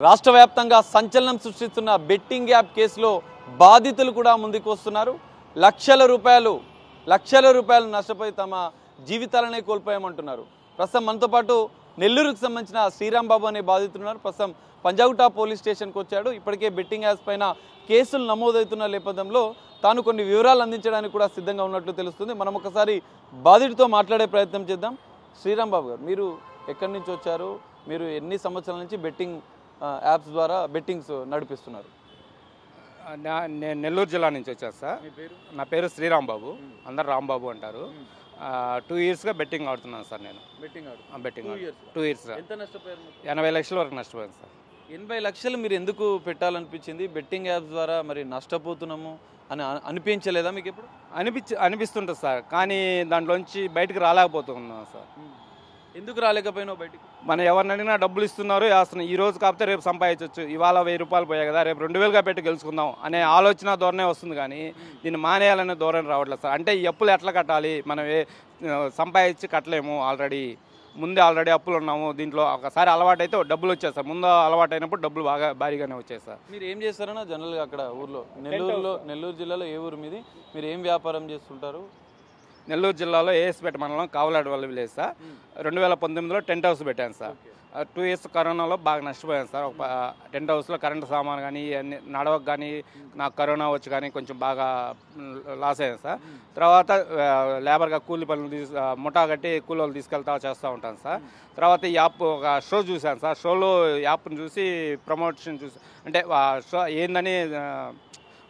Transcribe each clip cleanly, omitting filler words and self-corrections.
రాష్ట్ర వ్యాప్తంగా సంచలనం సృష్టిస్తున్న బెట్టింగ్ యాప్ కేసులో బాధితులు కూడా ముందుకు వస్తున్నారు. లక్షల రూపాయలు నష్టపోయి తమ జీవితాలనే కోల్పోయామంటున్నారు. ప్రస్తుతం మనతో పాటు నెల్లూరుకు సంబంధించిన శ్రీరామ్ బాబు అనే బాధితులు ఉన్నారు. ప్రస్తుతం పంజాగుట్ట పోలీస్ స్టేషన్కి వచ్చాడు. ఇప్పటికే బెట్టింగ్ యాప్స్ పైన కేసులు నమోదవుతున్న నేపథ్యంలో తాను కొన్ని వివరాలు అందించడానికి కూడా సిద్ధంగా ఉన్నట్లు తెలుస్తుంది. మనం ఒకసారి బాధితుడితో మాట్లాడే ప్రయత్నం చేద్దాం. శ్రీరామ్ బాబు గారు, మీరు ఎక్కడి నుంచి వచ్చారు? మీరు ఎన్ని సంవత్సరాల నుంచి బెట్టింగ్ యాప్స్ ద్వారా బెట్టింగ్స్ నడిపిస్తున్నారు? నేను నెల్లూరు జిల్లా నుంచి వచ్చాను సార్. నా పేరు శ్రీరామ్ బాబు, అందరు రాంబాబు అంటారు. 2 ఇయర్స్గా బెట్టింగ్ ఆడుతున్నాను సార్. నేను బెట్టింగ్ 2 ఇయర్స్. ఎంత నష్టపోయారు? 80 లక్షల వరకు నష్టపోయాను సార్. 80 లక్షలు మీరు ఎందుకు పెట్టాలనిపించింది? బెట్టింగ్ యాప్స్ ద్వారా మరి నష్టపోతున్నాము అని అనిపించలేదా మీకు? ఎప్పుడు అనిపిస్తుంటుంది సార్, కానీ దాంట్లోంచి బయటకు రాలేకపోతున్నాను సార్. ఎందుకు రాలేకపోయినావు బయటికి? మనం ఎవరిని అడిగినా డబ్బులు ఇస్తున్నారు, వేస్తున్నాం. ఈ రోజు కాకపోతే రేపు సంపాదించవచ్చు. ఇవాళ 1000 రూపాయలు పోయాయి కదా, రేపు 2000గా పెట్టి గెలుచుకుందాం అనే ఆలోచన ధోరణే వస్తుంది, కానీ దీన్ని మానేయాలనే ధోరణి రావట్లేదు సార్. అంటే ఈ అప్పులు ఎట్లా కట్టాలి, మనం సంపాదించి కట్టలేము. ఆల్రెడీ అప్పులు ఉన్నాము. దీంట్లో ఒకసారి అలవాటు అయితే డబ్బులు వచ్చాయి సార్. ముందు అలవాటు అయినప్పుడు డబ్బులు బాగా భారీగానే వచ్చాయి సార్. మీరు ఏం చేస్తారన్నా జనరల్గా అక్కడ ఊర్లో? నెల్లూరు జిల్లాలో ఏ ఊరు మీది? మీరు ఏం వ్యాపారం చేస్తుంటారు? నెల్లూరు జిల్లాలో ఏఎస్పేట మండలం కావలాడు వల్ల విలేజ్ సార్. 2019లో టెంట్ హౌస్ పెట్టాను సార్. 2 ఇయర్స్ కరోనాలో బాగా నష్టపోయాను సార్. ఒక టెంట్ హౌస్లో కరెంటు సామాను కానీ అన్ని నడవకు కానీ నాకు కరోనా వచ్చి కానీ కొంచెం బాగా లాస్ అయ్యాను సార్. తర్వాత లేబర్గా కూలి పనులు ముఠా కట్టి కూలీలు తీసుకెళ్తా చేస్తూ ఉంటాను సార్. తర్వాత ఈ యాప్ ఒక షో చూశాను సార్. షోలో యాప్ని చూసి ప్రమోషన్ చూసి, అంటే షో ఏందని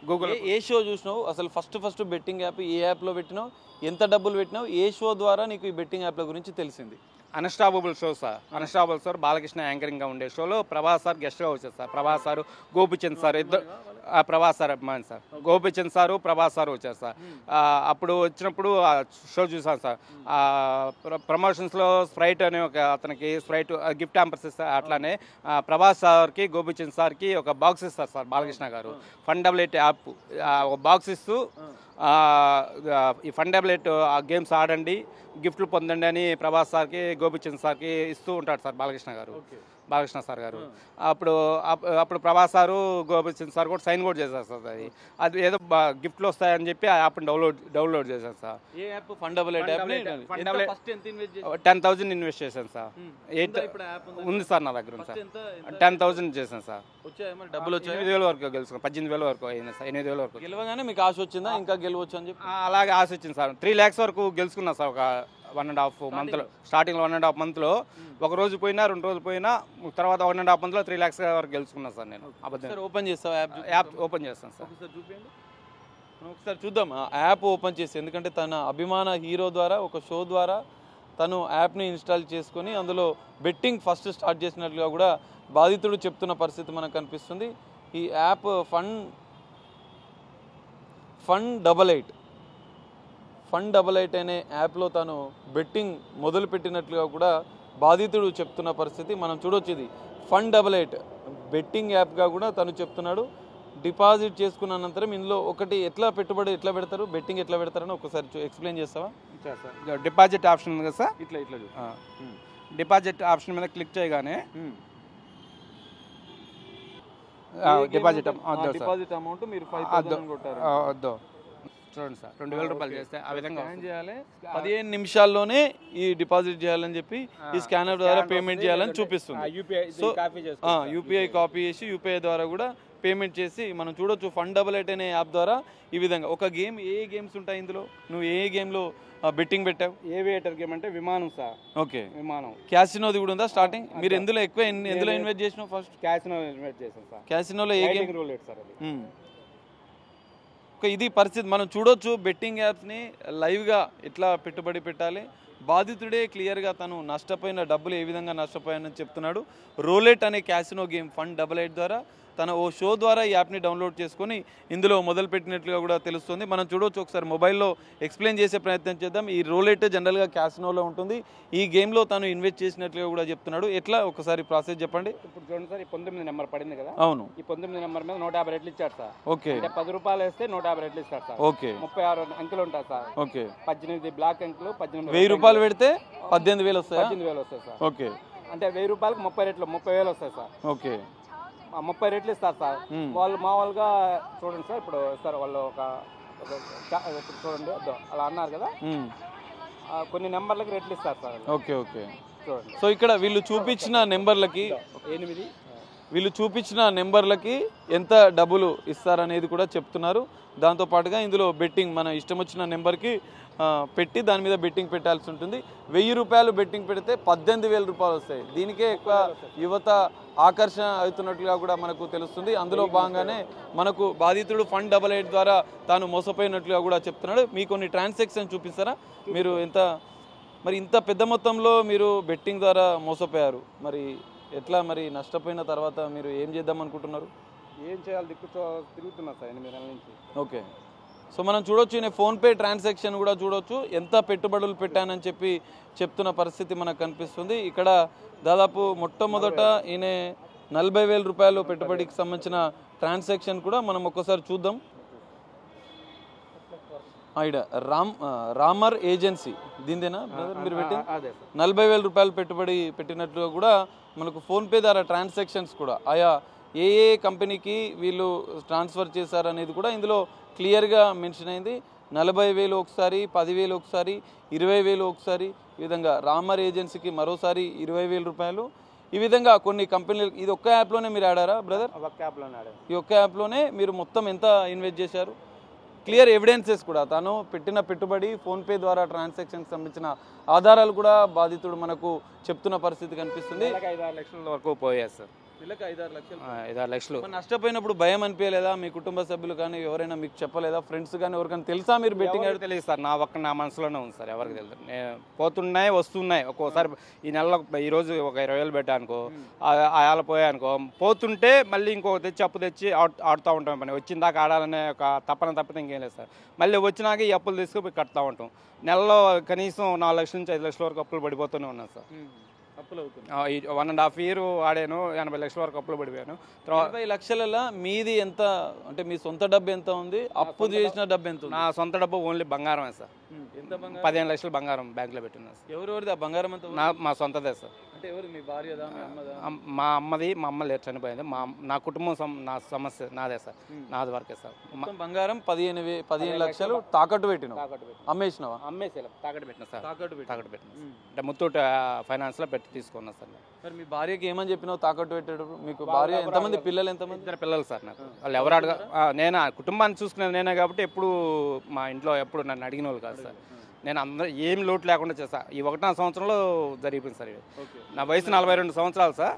గూగుల్. ఏ షో చూసినావు అసలు? ఫస్ట్ బెట్టింగ్ యాప్ ఏ యాప్లో పెట్టినావు? ఎంత డబ్బులు పెట్టినావు? ఏ షో ద్వారా నీకు ఈ బెట్టింగ్ యాప్ల గురించి తెలిసింది? Unstoppable show sir. Unstoppable sir Balakrishna యాంకరింగ్గా ఉండే షోలో ప్రభాస్ సార్ గెస్ట్గా వచ్చారు sir. Prabhas sir, Gopichand sir, ఇద్దరు. ప్రభాస్ సార్ అభిమాని సార్. గోపిచంద్ సారు, ప్రభాస్ సార్ వచ్చారు సార్. అప్పుడు వచ్చినప్పుడు షో చూసాను సార్. ప్రమోషన్స్లో స్ప్రైట్ అనే ఒక అతనికి స్ప్రైట్ గిఫ్ట్ హ్యాంపర్స్ ఇస్తారు. అట్లానే ప్రభాస్ సార్కి, గోపిచంద్ సార్కి ఒక బాక్స్ ఇస్తారు సార్ బాలకృష్ణ గారు. ఫండబులేట్ యాప్ ఒక బాక్స్ ఇస్తూ ఈ ఫండబులేట్ గేమ్స్ ఆడండి, గిఫ్ట్లు పొందండి అని ప్రభాస్ సార్కి, గోపిచంద్ సార్కి ఇస్తూ ఉంటాడు సార్ బాలకృష్ణ సార్ గారు. అప్పుడు ప్రభాస్ సారు, గోపిచంద్ సార్ కూడా సైన్ కూడా చేశారు సార్. అది ఏదో గిఫ్ట్లు వస్తాయని చెప్పి ఆ యాప్ని డౌన్లోడ్ చేశాను సార్. ఏ యాప్? ఫండబులేట్ యాప్. 10,000 ఇన్వెస్ట్ చేశాను సార్. ఉంది సార్, నా దగ్గర ఉంది సార్. 10,000 చేశాను సార్. డబ్బులు వచ్చాయి? 8,000 వరకు గెలుచుకున్నాను. 18,000 వరకు అయింది సార్. 8,000 వరకు గెలవగానే మీకు ఆశ వచ్చిందా ఇంకా గెలవచ్చు అని చెప్పి? అలాగే ఆశ వచ్చింది సార్. 3 lakhs వరకు గెలుచుకున్నా సార్. ఒక 1.5 మంత్లో, స్టార్టింగ్లో 1.5 మంత్లో ఒక రోజు పోయినా 2 రోజులు పోయినా, తర్వాత 1.5 మంత్లో 3 lakhs వరకు గెలుచుకున్నాను సార్. నేను ఓపెన్ చేస్తాను యాప్ ఓపెన్ చేస్తాను సార్. చూపించండి ఒకసారి చూద్దాం ఆ యాప్ ఓపెన్ చేసి. ఎందుకంటే తన అభిమాన హీరో ద్వారా ఒక షో ద్వారా తను యాప్ని ఇన్స్టాల్ చేసుకొని అందులో బెట్టింగ్ ఫస్ట్ స్టార్ట్ చేసినట్లుగా కూడా బాధితుడు చెప్తున్న పరిస్థితి మనకు కనిపిస్తుంది. ఈ యాప్ ఫన్ డబల్ ఎయిట్ అనే యాప్లో తను బెట్టింగ్ మొదలుపెట్టినట్లుగా కూడా బాధితుడు చెప్తున్న పరిస్థితి మనం చూడొచ్చు. ఇది ఫన్ డబల్ ఎయిట్ బెట్టింగ్ యాప్గా కూడా తను చెప్తున్నాడు. డిపాజిట్ చేసుకున్న అనంతరం ఇందులో ఒకటి పెట్టుబడి ఎట్లా పెడతారు, బెట్టింగ్ ఎట్లా పెడతారని ఒకసారి ఎక్స్ప్లెయిన్ చేస్తావా? డిపాజిట్ ఆప్షన్ ఉంది కదా సార్. ఇట్లా డిపాజిట్ ఆప్షన్ మీద క్లిక్ చేయగానే డిపాజిట్ అమౌంట్ మీరు 5,000 కొట్టారు. చూడండి సార్, 2,000 రూపాయలు చేస్తే ఆ విధంగా చేయాలి. 15 నిమిషాల్లోనే ఈ డిపాజిట్ చేయాలని చెప్పి ఈ స్కానర్ ద్వారా పేమెంట్ చేయాలని చూపిస్తుంది. సో యూపీఐ కాపీ చేసి యూపీఐ ద్వారా కూడా పేమెంట్ చేసి మనం చూడొచ్చు. ఫన్ డబల్ ఎయిట్ అనే యాప్ ద్వారా ఈ విధంగా ఒక గేమ్. ఏ గేమ్స్ ఉంటాయి ఇందులో? నువ్వు ఏ గేమ్లో బెట్టింగ్ పెట్టావు? ఏవియేటర్ గేమ్ అంటే విమానం సార్. ఓకే, విమానం. క్యాసినోది కూడా ఉందా స్టార్టింగ్? మీరు ఎందులో ఇన్వెస్ట్ చేసినావు? ఫస్ట్ క్యాసినో ఇన్వెస్ట్ చేసాను సార్. క్యాసినోలో ఏ గేమ్? Roulette sir. ఇది పరిస్థితి మనం చూడొచ్చు. బెట్టింగ్ యాప్స్ని లైవ్గా ఎట్లా పెట్టుబడి పెట్టాలి. బాధితుడే క్లియర్గా తను నష్టపోయిన డబ్బులు ఏ విధంగా నష్టపోయానని చెప్తున్నాడు. రూలెట్ అనే casino game fun double eight ద్వారా తన ఓ షో ద్వారా ఈ యాప్ని డౌన్లోడ్ చేసుకొని ఇందులో మొదలుపెట్టినట్లుగా కూడా తెలుస్తుంది. మనం చూడవచ్చు. ఒకసారి మొబైల్లో ఎక్స్ప్లెయిన్ చేసే ప్రయత్నం చేద్దాం. ఈ రూలెట్ జనరల్గా క్యాసినోలో ఉంటుంది. ఈ గేమ్లో తను ఇన్వెస్ట్ చేసినట్లుగా కూడా చెప్తున్నాడు. ఎట్లా ఒకసారి ప్రాసెస్ చెప్పండి. ఇప్పుడు చూడండి సార్, ఈ 19 నెంబర్ పడింది కదా. అవును, ఈ 19 నెంబర్ మీద 150 రెట్లు ఇచ్చాడు సార్. ఓకే, 10 రూపాయలు వేస్తే 150 రెట్లు ఇస్తాడు సార్. ఓకే, 36 అంకెలు ఉంటాయి సార్. ఓకే, 18 బ్లాక్ అంకెలు. 1000 రూపాయలు పెడితే 18,000 వస్తాయి. 18,000 వస్తాయి సార్. ఓకే, అంటే 1000 రూపాయలకు 30 రెట్లు 30,000 వస్తాయి సార్. ఓకే, 30 రెట్లు ఇస్తారు సార్. వాళ్ళు మామూలుగా చూడండి సార్, ఇప్పుడు సార్ వాళ్ళు ఇప్పుడు చూడండి అలా అన్నారు కదా, కొన్ని నెంబర్లకి రెట్లు ఇస్తారు సార్. ఓకే ఓకే చూడండి. సో ఇక్కడ వీళ్ళు చూపించిన నెంబర్లకి ఎంత డబ్బులు ఇస్తారనేది కూడా చెప్తున్నారు. దాంతోపాటుగా ఇందులో బెట్టింగ్ మన ఇష్టం వచ్చిన నెంబర్కి పెట్టి దాని మీద బెట్టింగ్ పెట్టాల్సి ఉంటుంది. 1000 రూపాయలు బెట్టింగ్ పెడితే 18,000 రూపాయలు వస్తాయి. దీనికే ఎక్కువ యువత ఆకర్షణ అవుతున్నట్లుగా కూడా మనకు తెలుస్తుంది. అందులో భాగంగానే మనకు బాధితుడు ఫండ్ 88 ద్వారా తాను మోసపోయినట్లుగా కూడా చెప్తున్నాడు. మీ కొన్ని ట్రాన్సాక్షన్ చూపిస్తారా? మీరు మరి ఇంత పెద్ద మొత్తంలో మీరు బెట్టింగ్ ద్వారా మోసపోయారు, మరి ఎట్లా, మరి నష్టపోయిన తర్వాత మీరు ఏం చేద్దాం అనుకుంటున్నారు? ఏం చేయాలి, తిరుగుతున్నా సార్ 8 నెలల నుంచి. ఓకే, సో మనం చూడొచ్చు, ఈయన ఫోన్పే ట్రాన్సాక్షన్ కూడా చూడొచ్చు, ఎంత పెట్టుబడులు పెట్టానని చెప్తున్న పరిస్థితి మనకు కనిపిస్తుంది. ఇక్కడ దాదాపు మొట్టమొదట ఈయన 40,000 రూపాయలు పెట్టుబడికి సంబంధించిన ట్రాన్సాక్షన్ కూడా మనం ఒక్కసారి చూద్దాం. ఇక్కడ రామర్ ఏజెన్సీ దీనిదేనా మీరు పెట్టింది? 40,000 రూపాయలు పెట్టుబడి పెట్టినట్లుగా కూడా మనకు ఫోన్పే ద్వారా ట్రాన్సాక్షన్స్ కూడా ఆయా ఏ కంపెనీకి వీళ్ళు ట్రాన్స్ఫర్ చేశారనేది కూడా ఇందులో క్లియర్గా మెన్షన్ అయింది. 40,000 ఒకసారి, 10,000 ఒకసారి, 20,000 ఒకసారి, ఈ విధంగా రామర్ ఏజెన్సీకి మరోసారి 20,000 రూపాయలు. ఈ విధంగా కొన్ని కంపెనీలు. ఇది ఒక్క యాప్లోనే మీరు ఆడారా బ్రదర్? ఈ ఒక్క యాప్లోనే మీరు మొత్తం ఎంత ఇన్వెస్ట్ చేశారు? క్లియర్ ఎవిడెన్సెస్ కూడా, తాను పెట్టిన పెట్టుబడి ఫోన్పే ద్వారా ట్రాన్సాక్షన్కి సంబంధించిన ఆధారాలు కూడా బాధితుడు మనకు చెప్తున్న పరిస్థితి కనిపిస్తుంది. 5-6 లక్షల వరకు పోయారు సార్. 5-6 లక్షలు నష్టపోయినప్పుడు భయం అనిపించలేదా? మీ కుటుంబ సభ్యులు కానీ ఎవరైనా మీకు చెప్పలేదా? ఫ్రెండ్స్ కానీ ఎవరికైనా తెలుసా మీరు బెట్టింగ్? తెలియదు సార్, నా మనసులోనే ఉంది సార్, ఎవరికి తెలియదు. నేను పోతున్నాయి వస్తున్నాయి, ఒక్కోసారి ఈ నెలలో ఈరోజు ఒక 20,000 పెట్టానుకో, ఆయాల పోయానుకో, పోతుంటే మళ్ళీ ఇంకో అప్పు తెచ్చి ఆడుతూ ఉంటాం. పని వచ్చిన దాకా ఆడాలనే ఒక తప్పితే ఇంకేం లేదు సార్. మళ్ళీ వచ్చినాక ఈ అప్పులు తీసుకుపోయి కడుతూ ఉంటాం. నెలలో కనీసం 4 లక్షల నుంచి 5 లక్షల వరకు అప్పులు పడిపోతూనే ఉన్నాను సార్. 1.5 year ఆడాను, 80 లక్షల వరకు అప్పులు పడిపోయాను. 80 లక్షల మీది ఎంత, అంటే మీ సొంత డబ్బు ఎంత ఉంది, అప్పు చేసిన డబ్బు ఎంత? నా సొంత డబ్బు ఓన్లీ బంగారమే సార్. 15 లక్షలు బంగారం బ్యాంకులో పెట్టినా సార్. ఎవరెవరిది ఆ బంగారం అంతా? మా సొంతదే సార్. అంటే ఎవరు, మీ భార్యదా, మీ అమ్మదా? మా అమ్మది. మా అమ్మ లేరు, చనిపోయింది. నా కుటుంబం నా సమస్య నాదే సార్, నాది వరకే సార్. బంగారం 15 లక్షలు తాకట్టు పెట్టిన, అమ్మేసినావా? అమ్మేసి తాకట్టు పెట్టిన సార్. తాకట్టు పెట్టిన అంటే ముత్తూట్ ఫైనాన్స్ లో పెట్టి తీసుకున్నా సార్. మరి మీ భార్యకి ఏమని చెప్పినావు తాకట్టు పెట్టాడు? మీకు భార్య ఎంతమంది పిల్లలు? ఎంతమంది? 2 పిల్లలు సార్ నాకు. వాళ్ళు ఎవరు నేను కుటుంబాన్ని చూసుకునేది నేనే కాబట్టి ఎప్పుడు మా ఇంట్లో ఎప్పుడు నన్ను అడిగిన వాళ్ళు కాదు సార్. నేను అందరూ ఏం లోటు లేకుండా చేస్తా. ఈ 1వ సంవత్సరంలో జరిగిపోయింది సార్. నా వయసు 42 సంవత్సరాలు సార్.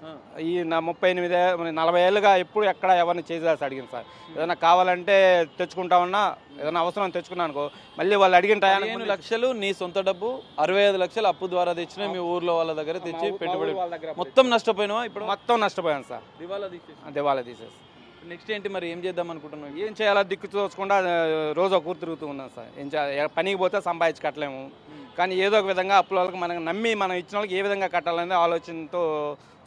ఈ నా 40 ఏళ్ళుగా ఎప్పుడు ఎక్కడ ఎవరిని చేసేసి అడిగింది సార్. ఏదైనా కావాలంటే తెచ్చుకుంటామన్నా, ఏదైనా అవసరం తెచ్చుకున్నాను అనుకో, మళ్ళీ వాళ్ళు అడిగిన 15 లక్షలు నీ సొంత డబ్బు, 65 లక్షలు అప్పు ద్వారా తెచ్చిన మీ ఊర్లో వాళ్ళ దగ్గర తెచ్చి పెట్టుబడి మొత్తం నష్టపోయినావా? ఇప్పుడు మొత్తం నష్టపోయాను సార్. దివాలా తీసేసి. నెక్స్ట్ ఏంటి మరి, ఏం చేద్దాం అనుకుంటున్నాం? ఏం చేయాలో దిక్కు చూడకుండా రోజు ఒక ఊరు తిరుగుతూ ఉన్నాం సార్. ఏం చేయాలి, పనికి పోతే సంపాదించి కట్టలేము, కానీ ఏదో ఒక విధంగా అప్పుల వాళ్ళకి మనం నమ్మి మనం ఇచ్చిన వాళ్ళకి ఏ విధంగా కట్టాలనేది ఆలోచనతో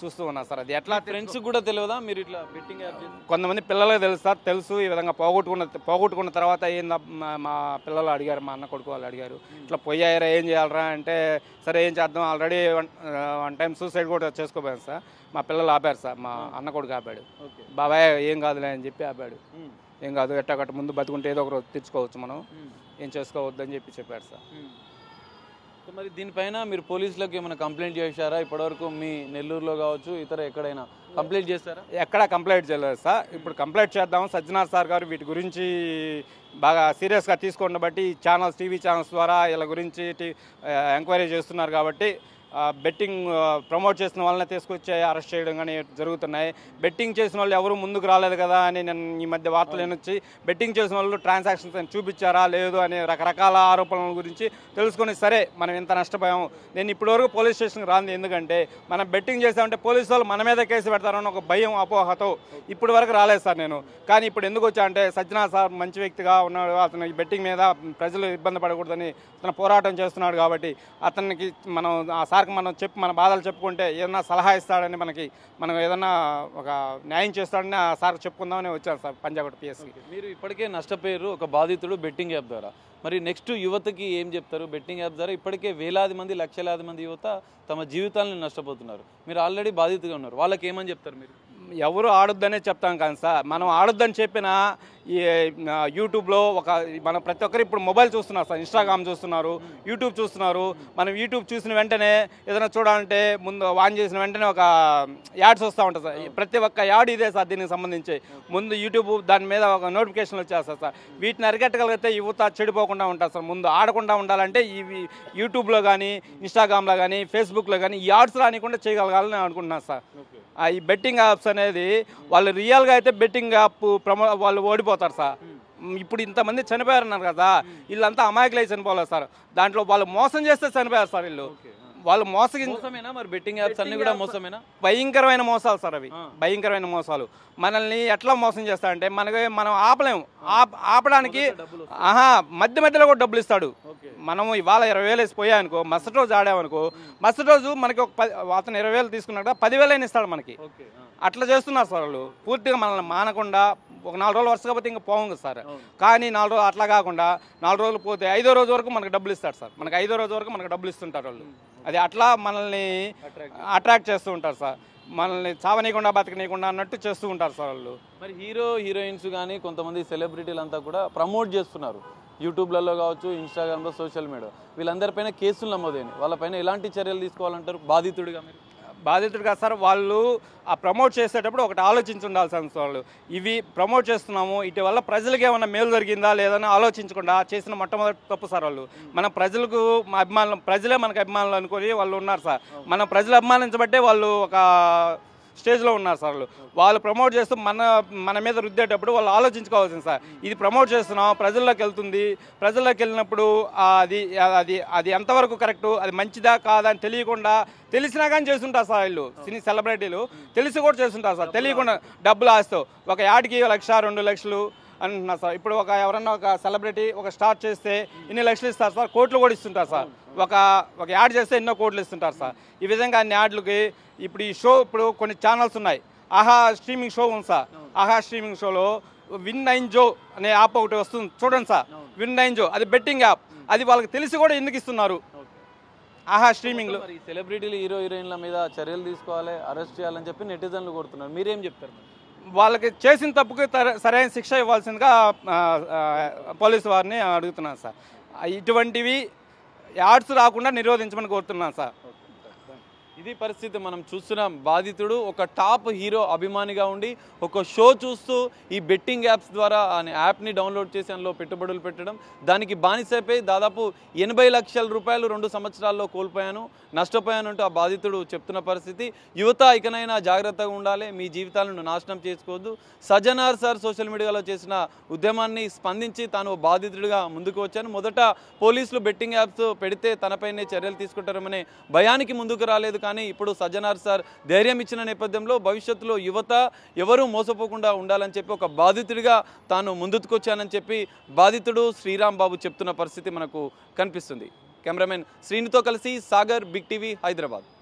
చూస్తూ ఉన్నా సార్. అది ఎట్లా ఫ్రెండ్స్ కూడా తెలియదా మీరు ఇట్లా బెట్టింగ్ యాప్? కొంతమంది పిల్లలకు తెలుసు సార్, తెలుసు ఈ విధంగా పోగొట్టుకున్న తర్వాత ఏందా మా పిల్లలు అడిగారు, మా అన్న కొడుకు వాళ్ళు అడిగారు, ఇట్లా పోయారా ఏం చేయాలరా అంటే, సరే ఏం చేద్దాం, ఆల్రెడీ 1 టైం సూసైడ్ కూడా చేసుకోపోయాను సార్. మా పిల్లలు ఆపారు సార్, మా అన్న కొడుకు ఆపాడు. బాబాయ్ ఏం కాదులే అని చెప్పి ఆపాడు. ఏం కాదు, ఎట్టగట్ట ముందు బతుకుంటే ఏదో ఒకరు తెచ్చుకోవచ్చు, మనం ఏం చేసుకోవద్దు అని చెప్పాడు సార్. మరి దీనిపైన మీరు పోలీసులకు ఏమైనా కంప్లైంట్ చేశారా ఇప్పటివరకు? మీ నెల్లూరులో కావచ్చు, ఇతర ఎక్కడైనా కంప్లైంట్ చేస్తారా? ఎక్కడా కంప్లైంట్ చేయలేదు సార్. ఇప్పుడు కంప్లైంట్ చేద్దాం. సజ్జనార్ సార్ గారు వీటి గురించి బాగా సీరియస్గా తీసుకోండి బట్టి ఛానల్స్, టీవీ ఛానల్స్ ద్వారా వీళ్ళ గురించి ఎంక్వైరీ చేస్తున్నారు కాబట్టి బెట్టింగ్ ప్రమోట్ చేసిన వాళ్ళని తీసుకొచ్చి అరెస్ట్ చేయడం కానీ జరుగుతున్నాయి. బెట్టింగ్ చేసిన వాళ్ళు ఎవరు ముందుకు రాలేదు కదా అని నేను ఈ మధ్య వార్తలు వచ్చి, బెట్టింగ్ చేసిన వాళ్ళు ట్రాన్సాక్షన్స్ చూపించారా లేదు అనే రకరకాల ఆరోపణల గురించి తెలుసుకొని, సరే మనం ఎంత నష్టపోయాము. నేను ఇప్పటివరకు పోలీస్ స్టేషన్కి రాంది ఎందుకంటే, మనం బెట్టింగ్ చేసామంటే పోలీసు వాళ్ళు మన మీద కేసు పెడతారని ఒక భయం, అపోహతో ఇప్పటి వరకు రాలేదు సార్ నేను. కానీ ఇప్పుడు ఎందుకు వచ్చా అంటే, సజ్జనార్ సార్ మంచి వ్యక్తిగా ఉన్నాడు, అతను ఈ బెట్టింగ్ మీద ప్రజలు ఇబ్బంది పడకూడదని అతను పోరాటం చేస్తున్నాడు కాబట్టి, అతనికి మనం ఆ సార్కి మనం మన బాధలు చెప్పుకుంటే ఏదన్నా సలహా ఇస్తాడని, మనం ఏదన్నా ఒక న్యాయం చేస్తాడని ఆ సార్ చెప్పుకుందామని వచ్చారు సార్ పంజాగుట్ట పిఎస్కి. మీరు ఇప్పటికే నష్టపోయారు ఒక బాధితుడు బెట్టింగ్ యాప్ ద్వారా. మరి నెక్స్ట్ యువతకి ఏం చెప్తారు? బెట్టింగ్ యాప్ ద్వారా ఇప్పటికే వేలాది మంది, లక్షలాది మంది యువత తమ జీవితాలను నష్టపోతున్నారు. మీరు ఆల్రెడీ బాధితుగా ఉన్నారు, వాళ్ళకి ఏమని చెప్తారు మీరు? ఎవరు ఆడొద్దనే చెప్తాం కానీ సార్, మనం ఆడొద్దని చెప్పిన ఈ యూట్యూబ్లో మన ప్రతి ఒక్కరు ఇప్పుడు మొబైల్ చూస్తున్నారు సార్, ఇన్స్టాగ్రామ్ చూస్తున్నారు, యూట్యూబ్ చూస్తున్నారు. మనం యూట్యూబ్ చూసిన వెంటనే ఏదైనా చూడాలంటే ముందు ఆన్ చేసిన వెంటనే ఒక యాడ్స్ వస్తూ ఉంటుంది సార్. ప్రతి ఒక్క యాడ్ ఇదే సార్ దీనికి సంబంధించి. ముందు యూట్యూబ్ దాని మీద ఒక నోటిఫికేషన్ వచ్చేస్తారు సార్. వీటిని అరికట్టగలిగితే యువత చెడిపోకుండా ఉంటారు సార్. ముందు ఆడకుండా ఉండాలంటే ఇవి యూట్యూబ్లో కానీ, ఇన్స్టాగ్రామ్లో కానీ, ఫేస్బుక్లో కానీ ఈ యాడ్స్ రానికుండా చేయగలగాలని నేను అనుకుంటున్నాను సార్. ఈ బెట్టింగ్ యాప్స్ అనేది వాళ్ళు రియల్గా అయితే బెట్టింగ్ యాప్ వాళ్ళు ఓడిపోతారు సార్. ఇప్పుడు ఇంతమంది చనిపోయారన్నారు కదా, వీళ్ళంతా అమాయకులై చనిపోలేదు సార్. దాంట్లో వాళ్ళు మోసం చేస్తే చనిపోయారు సార్. వాళ్ళు మోసమేనా మరి? బెట్టింగ్ యాప్స్ అన్ని కూడా మోసమేనా? భయంకరమైన మోసాలు సార్ అవి, భయంకరమైన మోసాలు. మనల్ని ఎట్లా మోసం చేస్తాడంటే మనం ఆపలేము. ఆపడానికి మధ్యలో కూడా డబ్బులు ఇస్తాడు. మనము ఇవాళ 20,000 వేసి పోయానుకో, మరుసటి రోజు ఆడామనుకో, మరుసటి రోజు మనకి అతను 20,000 తీసుకున్నాక 10,000 ఇస్తాడు మనకి. అట్లా చేస్తున్నారు సార్ వాళ్ళు. పూర్తిగా మనల్ని మానకుండా ఒక 4 రోజులు వరుస కాబట్టి ఇంకా పోవం కదా సార్. కానీ 4 రోజులు అట్లా కాకుండా 4 రోజులు పోతే 5వ రోజు వరకు మనకు డబ్బులు ఇస్తాడు సార్. మనకి 5వ రోజు వరకు మనకు డబ్బులు ఇస్తుంటారు వాళ్ళు. అది అట్లా మనల్ని అట్రాక్ట్ చేస్తూ ఉంటారు సార్. మనల్ని చావనీయకుండా బతకనీయకుండా అన్నట్టు చేస్తూ ఉంటారు సార్ వాళ్ళు. మరి హీరోయిన్స్ కానీ కొంతమంది సెలబ్రిటీలు అంతా కూడా ప్రమోట్ చేస్తున్నారు యూట్యూబ్లలో కావచ్చు, ఇన్స్టాగ్రామ్లో, సోషల్ మీడియా. వీళ్ళందరిపైన కేసులు నమోదైనాయి. వాళ్ళపైన ఎలాంటి చర్యలు తీసుకోవాలంటారు బాధితుడిగా మీరు? బాధితుడిగా సార్ వాళ్ళు ఆ ప్రమోట్ చేసేటప్పుడు ఒకటి ఆలోచించి ఉండాల్సిన వాళ్ళు. ఇవి ప్రమోట్ చేస్తున్నాము, ఇటు వల్ల ప్రజలకు ఏమైనా మేలు జరిగిందా లేదని ఆలోచించకుండా చేసిన మొట్టమొదటి తప్పు సార్ వాళ్ళు. మన ప్రజలకు అభిమానులు, ప్రజలే మనకు అభిమానులు అనుకొని వాళ్ళు ఉన్నారు సార్. మన ప్రజలు అభిమానించబట్టే వాళ్ళు ఒక స్టేజ్లో ఉన్నారు సార్. వాళ్ళు ప్రమోట్ చేస్తూ మన మీద రుద్దేటప్పుడు వాళ్ళు ఆలోచించుకోవాల్సింది సార్. ఇది ప్రమోట్ చేస్తున్నాం, ప్రజల్లోకి వెళ్తుంది, ప్రజల్లోకి వెళ్ళినప్పుడు అది అది అది ఎంతవరకు కరెక్టు, అది మంచిదా కాదా అని తెలియకుండా, తెలిసినా కానీ చేస్తుంటారు సార్ వీళ్ళు. సినీ సెలబ్రిటీలు తెలిసి కూడా చేస్తుంటారు సార్. తెలియకుండా డబ్బులు ఆస్తూ ఒక యాడ్కి 1,00,000 2 లక్షలు అంటున్నారు సార్. ఇప్పుడు ఎవరన్నా ఒక సెలబ్రిటీ ఒక స్టార్ట్ చేస్తే ఇన్ని లక్షలు ఇస్తారు సార్, కోట్లు కూడా ఇస్తుంటారు సార్. ఒక యాడ్ చేస్తే ఎన్నో కోట్లు ఇస్తుంటారు సార్. ఈ విధంగా అన్ని యాడ్లకి ఇప్పుడు ఈ షో, ఇప్పుడు కొన్ని ఛానల్స్ ఉన్నాయి. ఆహా స్ట్రీమింగ్ షో ఉంది సార్. ఆహా స్ట్రీమింగ్ షోలో Win9jo అనే యాప్ ఒకటి వస్తుంది చూడండి సార్. Win9jo అది బెట్టింగ్ యాప్. అది వాళ్ళకి తెలిసి కూడా ఎందుకు ఇస్తున్నారు? ఆహా స్ట్రీమింగ్ లో సెలబ్రిటీలు, హీరోయిన్ల మీద చర్యలు తీసుకోవాలి, అరెస్ట్ చేయాలని చెప్పి నెటిజన్లు కోరుతున్నారు. మీరేం చెప్తారు? వాళ్ళకి చేసిన తప్పుకి సరైన శిక్ష ఇవ్వాల్సిందిగా పోలీసు వారిని అడుగుతున్నాను సార్. ఇటువంటివి యాడ్స్ రాకుండా నిరోధించమని కోరుతున్నాను సార్. ఇది పరిస్థితి. మనం చూస్తున్నాం, బాధితుడు ఒక టాప్ హీరో అభిమానిగా ఉండి ఒక షో చూస్తూ ఈ బెట్టింగ్ యాప్స్ ద్వారా ఆ యాప్ని డౌన్లోడ్ చేసి అందులో పెట్టుబడులు పెట్టడం, దానికి బానిసైపోయి దాదాపు 80 లక్షల రూపాయలు 2 సంవత్సరాల్లో కోల్పోయాను, నష్టపోయాను అంటూ ఆ బాధితుడు చెప్తున్న పరిస్థితి. యువత ఇకనైనా జాగ్రత్తగా ఉండాలి, మీ జీవితాలను నాశనం చేసుకోవద్దు. సజ్జనార్ సార్ సోషల్ మీడియాలో చేసిన ఉద్యమాన్ని స్పందించి తాను బాధితుడిగా ముందుకు వచ్చాను. మొదట పోలీసులు బెట్టింగ్ యాప్స్ పెడితే తనపైనే చర్యలు తీసుకుంటారనే భయానికి ముందుకు రాలేదు. కానీ ఇప్పుడు సజ్జనార్ సార్ ధైర్యం ఇచ్చిన నేపథ్యంలో భవిష్యత్తులో యువత ఎవరూ మోసపోకుండా ఉండాలని చెప్పి ఒక బాధితుడిగా తాను ముందుకొచ్చానని చెప్పి బాధితుడు శ్రీరామ్ బాబు చెప్తున్న పరిస్థితి మనకు కనిపిస్తుంది. కెమెరామెన్ శ్రీనితో కలిసి సాగర్, బిగ్ టీవీ, హైదరాబాద్.